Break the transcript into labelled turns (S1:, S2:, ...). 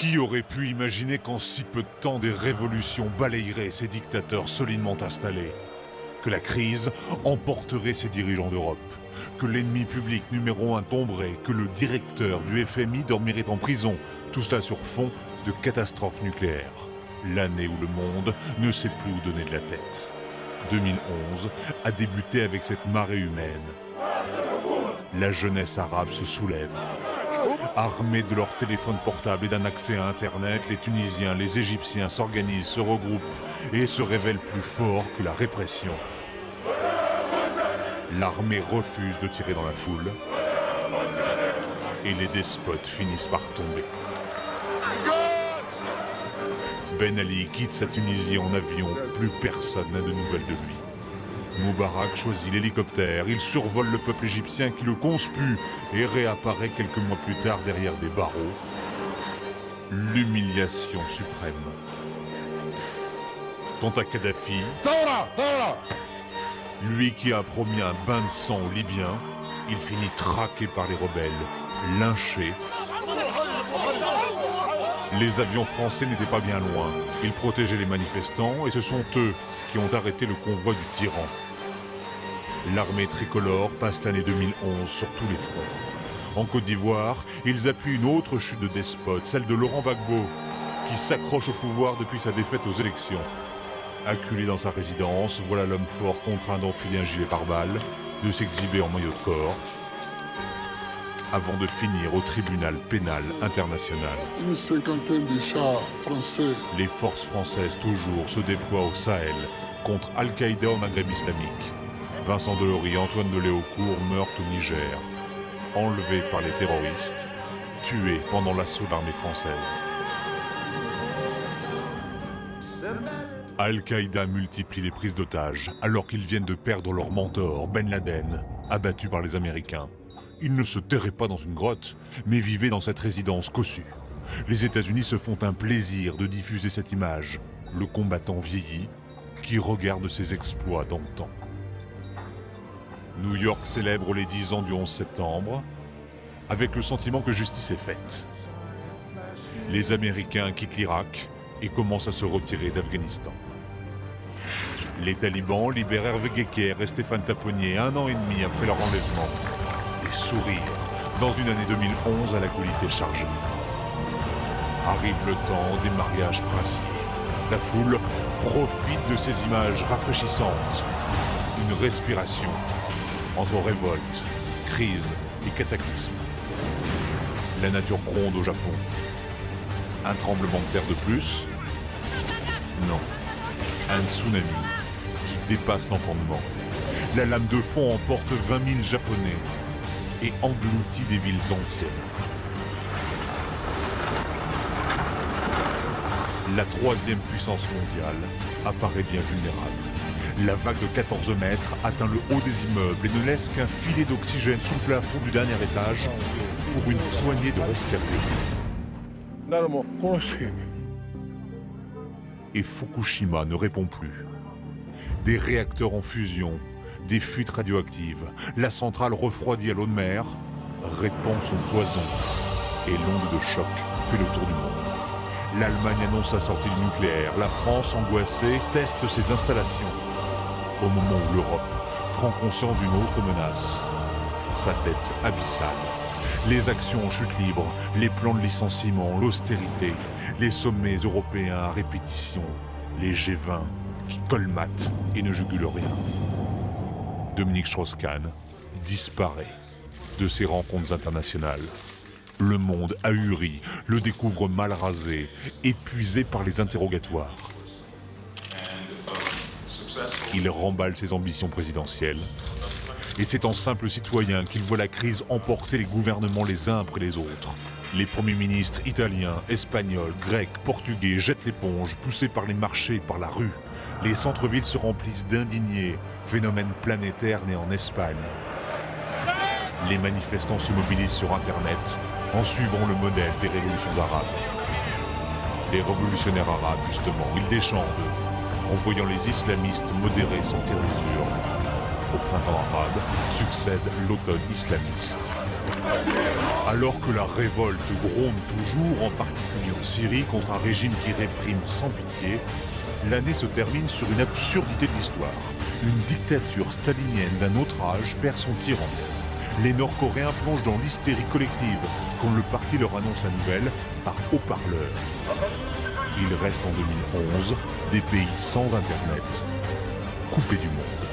S1: Qui aurait pu imaginer qu'en si peu de temps des révolutions balayeraient ces dictateurs solidement installés? Que la crise emporterait ces dirigeants d'Europe? Que l'ennemi public numéro 1 tomberait? Que le directeur du FMI dormirait en prison? Tout ça sur fond de catastrophe nucléaire. L'année où le monde ne sait plus où donner de la tête. 2011 a débuté avec cette marée humaine. La jeunesse arabe se soulève. Armés de leurs téléphones portables et d'un accès à Internet, les Tunisiens, les Égyptiens s'organisent, se regroupent et se révèlent plus forts que la répression. L'armée refuse de tirer dans la foule et les despotes finissent par tomber. Ben Ali quitte sa Tunisie en avion, plus personne n'a de nouvelles de lui. Moubarak choisit l'hélicoptère, il survole le peuple égyptien qui le conspue et réapparaît quelques mois plus tard derrière des barreaux. L'humiliation suprême. Quant à Kadhafi, lui qui a promis un bain de sang aux Libyens, il finit traqué par les rebelles, lynché. Les avions français n'étaient pas bien loin. Ils protégeaient les manifestants et ce sont eux qui ont arrêté le convoi du tyran. L'armée tricolore passe l'année 2011 sur tous les fronts. En Côte d'Ivoire, ils appuient une autre chute de despote, celle de Laurent Gbagbo, qui s'accroche au pouvoir depuis sa défaite aux élections. Acculé dans sa résidence, voilà l'homme fort contraint d'enfiler un gilet pare-balles, de s'exhiber en maillot de corps, avant de finir au tribunal pénal international.
S2: Une cinquantaine de chars français.
S1: Les forces françaises toujours se déploient au Sahel contre Al-Qaïda au Maghreb islamique. Vincent Delory et Antoine de Léaucourt meurent au Niger, enlevés par les terroristes, tués pendant l'assaut de l'armée française. Al-Qaïda multiplie les prises d'otages alors qu'ils viennent de perdre leur mentor, Ben Laden, abattu par les Américains. Ils ne se terraient pas dans une grotte, mais vivaient dans cette résidence cossue. Les États-Unis se font un plaisir de diffuser cette image, le combattant vieilli qui regarde ses exploits d'antan. New York célèbre les 10 ans du 11 septembre, avec le sentiment que justice est faite. Les Américains quittent l'Irak et commencent à se retirer d'Afghanistan. Les talibans libèrent Hervé Guéquer et Stéphane Taponnier 1 an et demi après leur enlèvement. Des sourires dans une année 2011 à la qualité chargée. Arrive le temps des mariages princiers. La foule profite de ces images rafraîchissantes. Une respiration entre révolte, crise et cataclysme. La nature gronde au Japon. Un tremblement de terre de plus? Non. Un tsunami qui dépasse l'entendement. La lame de fond emporte 20 000 Japonais et engloutit des villes entières. La troisième puissance mondiale apparaît bien vulnérable. La vague de 14 mètres atteint le haut des immeubles et ne laisse qu'un filet d'oxygène sous le plafond du dernier étage pour une poignée de rescapés. Et Fukushima ne répond plus. Des réacteurs en fusion, des fuites radioactives, la centrale refroidie à l'eau de mer répand son poison et l'onde de choc fait le tour du monde. L'Allemagne annonce sa sortie du nucléaire, la France, angoissée, teste ses installations. Au moment où l'Europe prend conscience d'une autre menace, sa dette abyssale. Les actions en chute libre, les plans de licenciement, l'austérité, les sommets européens à répétition, les G20 qui colmatent et ne jugulent rien. Dominique Strauss-Kahn disparaît de ces rencontres internationales. Le monde ahuri le découvre mal rasé, épuisé par les interrogatoires. Il remballe ses ambitions présidentielles. Et c'est en simple citoyen qu'il voit la crise emporter les gouvernements les uns après les autres. Les premiers ministres italiens, espagnols, grecs, portugais jettent l'éponge, poussés par les marchés, par la rue. Les centres-villes se remplissent d'indignés, phénomène planétaire né en Espagne. Les manifestants se mobilisent sur Internet, en suivant le modèle des révolutions arabes. Les révolutionnaires arabes, justement, ils déchantent, en voyant les islamistes modérés sortir des urnes. Au printemps arabe succède l'automne islamiste. Alors que la révolte gronde toujours, en particulier en Syrie, contre un régime qui réprime sans pitié, l'année se termine sur une absurdité de l'histoire. Une dictature stalinienne d'un autre âge perd son tyran. Les Nord-Coréens plongent dans l'hystérie collective quand le parti leur annonce la nouvelle par haut-parleur. Il reste en 2011 des pays sans Internet, coupés du monde.